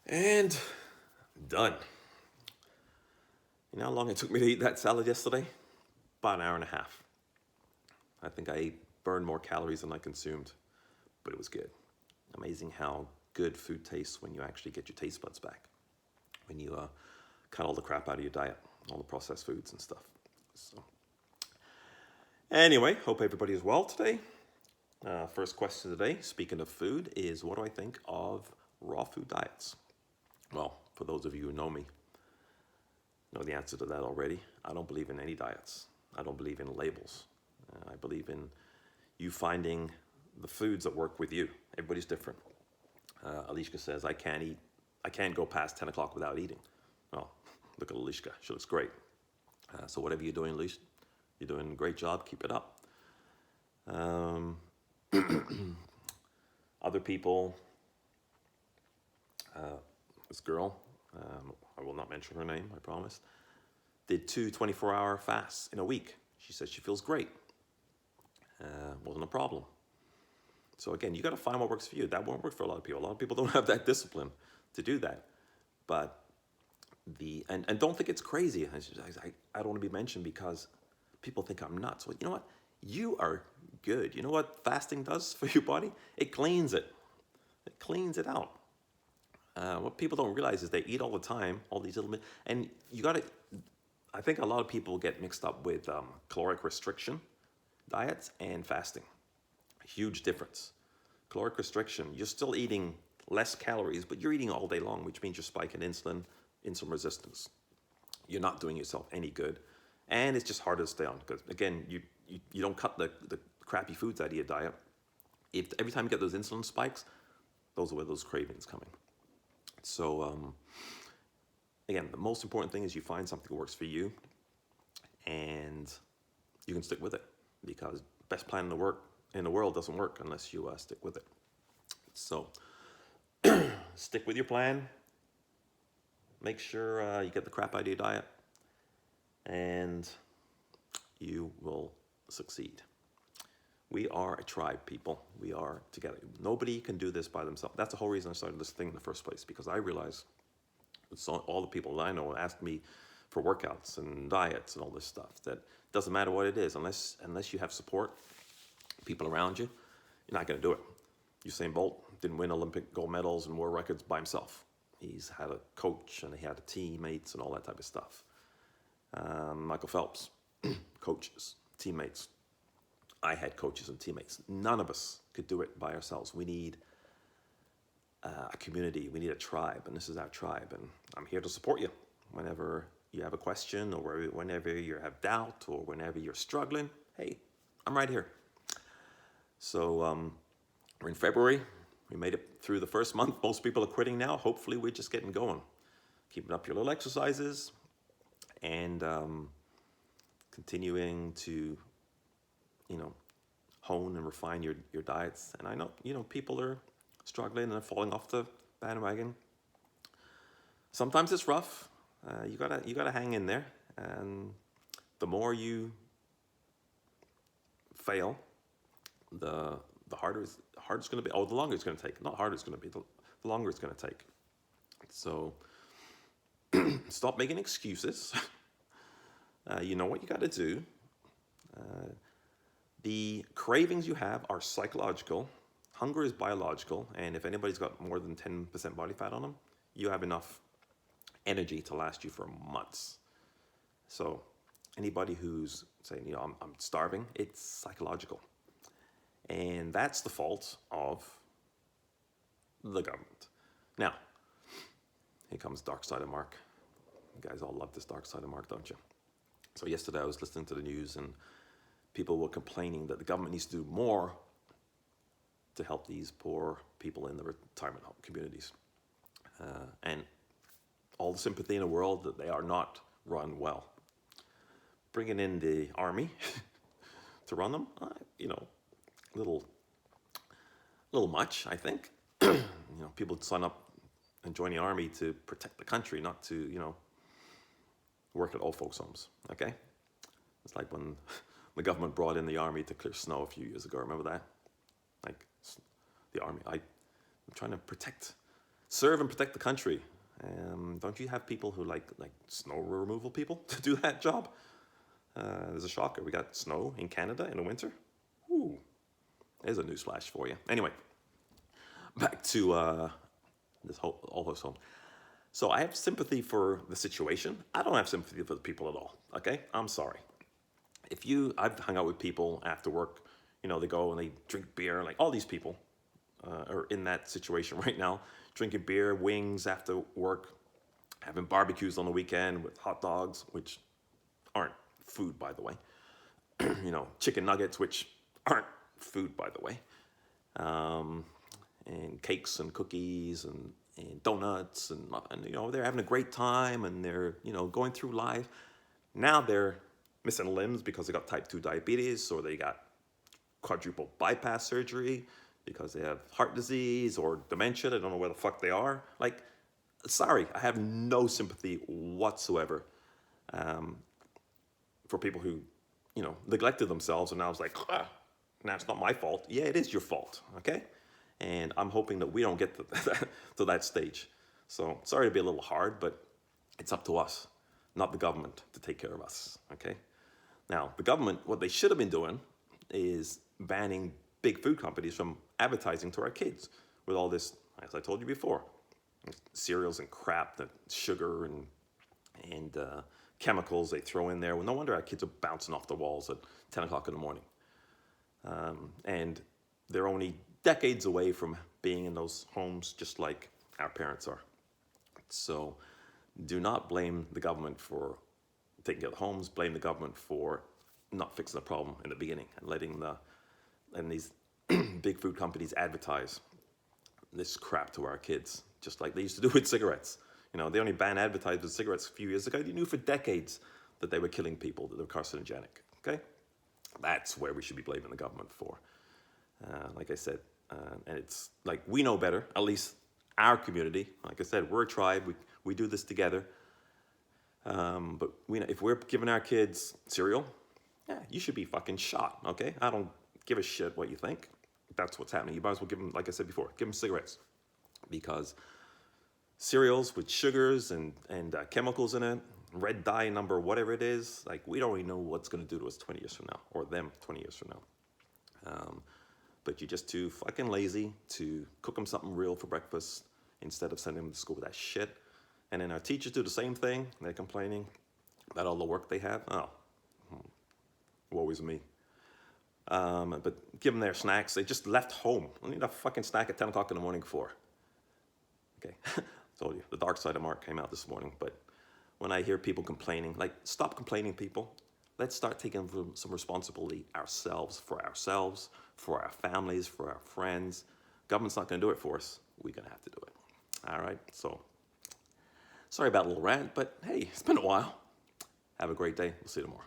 And done. You know how long it took me to eat that salad yesterday? About an hour and a half. I think I burned more calories than I consumed, but it was good. Amazing how good food tastes when you actually get your taste buds back. When you cut all the crap out of your diet, all the processed foods and stuff. So, anyway, hope everybody is well today. First question today, speaking of food, is what do I think of raw food diets? Well, for those of you who know the answer to that already. I don't believe in any diets. I don't believe in labels. I believe in you finding the foods that work with you. Everybody's different. Alishka says, I can't go past 10 o'clock without eating. Well, look at Alishka. She looks great. So whatever you're doing, Alish, you're doing a great job. Keep it up. Um, Other people, this girl, I will not mention her name, I promise, did two 24-hour fasts in a week. She says she feels great. Wasn't a problem. So again, you got to find what works for you. That won't work for a lot of people. A lot of people don't have that discipline to do that. But and don't think it's crazy. I don't want to be mentioned because people think I'm nuts. Well, you know what? You are good. You know what fasting does for your body? It cleans it. It cleans it out. What people don't realize is they eat all the time, all these little, and you got to. I think a lot of people get mixed up with caloric restriction diets and fasting. Huge difference. Caloric restriction, you're still eating less calories, but you're eating all day long, which means you're spiking insulin resistance. You're not doing yourself any good, and it's just harder to stay on because again, you don't cut the crappy foods out of your diet. If every time you get those insulin spikes, those are where those cravings coming. So again, the most important thing is you find something that works for you, and you can stick with it because best plan in the world doesn't work unless you stick with it. So stick with your plan. Make sure you get the crap out of your diet, and you will succeed. We are a tribe, people. We are together. Nobody can do this by themselves. That's the whole reason I started this thing in the first place, because I realized all the people that I know ask me for workouts and diets and all this stuff. That doesn't matter what it is, unless you have support, people around you, you're not going to do it. Usain Bolt didn't win Olympic gold medals and world records by himself. He's had a coach and he had teammates and all that type of stuff. Michael Phelps, coaches, teammates. I had coaches and teammates. None of us could do it by ourselves. We need a community. We need a tribe, and this is our tribe. And I'm here to support you whenever you have a question, or whenever you have doubt, or whenever you're struggling. Hey, I'm right here. So we're in February. We made it through the first month. Most people are quitting now. Hopefully, we're just getting going. Keeping up your little exercises and continuing to, hone and refine your diets. And I know, people are struggling and falling off the bandwagon. Sometimes it's rough. You gotta hang in there. And the more you fail, the harder it's going to be. Oh, the longer it's going to take. Not harder it's going to be. The longer it's going to take. So stop making excuses. You know what you got to do. The cravings you have are psychological. Hunger is biological. And if anybody's got more than 10% body fat on them, you have enough energy to last you for months. So anybody who's saying, I'm starving, it's psychological. And that's the fault of the government. Now, here comes Dark Side of Mark. You guys all love this Dark Side of Mark, don't you? So yesterday I was listening to the news and people were complaining that the government needs to do more to help these poor people in the retirement home communities. And all the sympathy in the world that they are not run well. Bringing in the army to run them, little much, I think. People sign up and join the army to protect the country, not to, work at old folks' homes, okay? It's like when the government brought in the army to clear snow a few years ago. Remember that? Like, the army, I'm trying to protect serve and protect the country. Don't you have people who like snow removal people to do that job? There's a shocker. We got snow in Canada in the winter. Ooh, there's a newsflash for you. Anyway, back to all those homes. So I have sympathy for the situation. I don't have sympathy for the people at all. Okay, I'm sorry. I've hung out with people after work. They go and they drink beer. Like all these people are in that situation right now, drinking beer, wings after work, having barbecues on the weekend with hot dogs, which aren't food, by the way. Chicken nuggets, which aren't food, by the way. And cakes and cookies and donuts and they're having a great time and they're going through life. Now they're missing limbs because they got type 2 diabetes, or they got quadruple bypass surgery because they have heart disease or dementia. They don't know where the fuck they are. Like, sorry, I have no sympathy whatsoever for people who neglected themselves, and now it's like, now it's not my fault. Yeah, it is your fault, okay? And I'm hoping that we don't get to that stage. So sorry to be a little hard, but it's up to us, not the government, to take care of us, okay? Now, the government, what they should have been doing is banning big food companies from advertising to our kids with all this, as I told you before, cereals and crap, the sugar and chemicals they throw in there. Well, no wonder our kids are bouncing off the walls at 10 o'clock in the morning. And they're only decades away from being in those homes just like our parents are. So do not blame the government for taking care of the homes. Blame the government for not fixing the problem in the beginning and letting these big food companies advertise this crap to our kids, just like they used to do with cigarettes. They only banned advertising with cigarettes a few years ago. You knew for decades that they were killing people, that they were carcinogenic, okay? That's where we should be blaming the government for. Like I said, and it's like we know better, at least our community. Like I said, we're a tribe. We do this together. But if we're giving our kids cereal, yeah, you should be fucking shot, okay? I don't give a shit what you think. That's what's happening. You might as well give them, like I said before, give them cigarettes. Because cereals with sugars and chemicals in it, red dye number, whatever it is, like we don't even know what's going to do to us 20 years from now, or them 20 years from now. But you're just too fucking lazy to cook them something real for breakfast instead of sending them to school with that shit. And then our teachers do the same thing. They're complaining about all the work they have. Oh, woe is me. But give them their snacks. They just left home. I need a fucking snack at 10 o'clock in the morning for. Okay, told you, the dark side of Mark came out this morning. But when I hear people complaining, like, stop complaining, people. Let's start taking some responsibility ourselves, for our families, for our friends. Government's not going to do it for us. We're going to have to do it. All right, so sorry about a little rant, but hey, it's been a while. Have a great day. We'll see you tomorrow.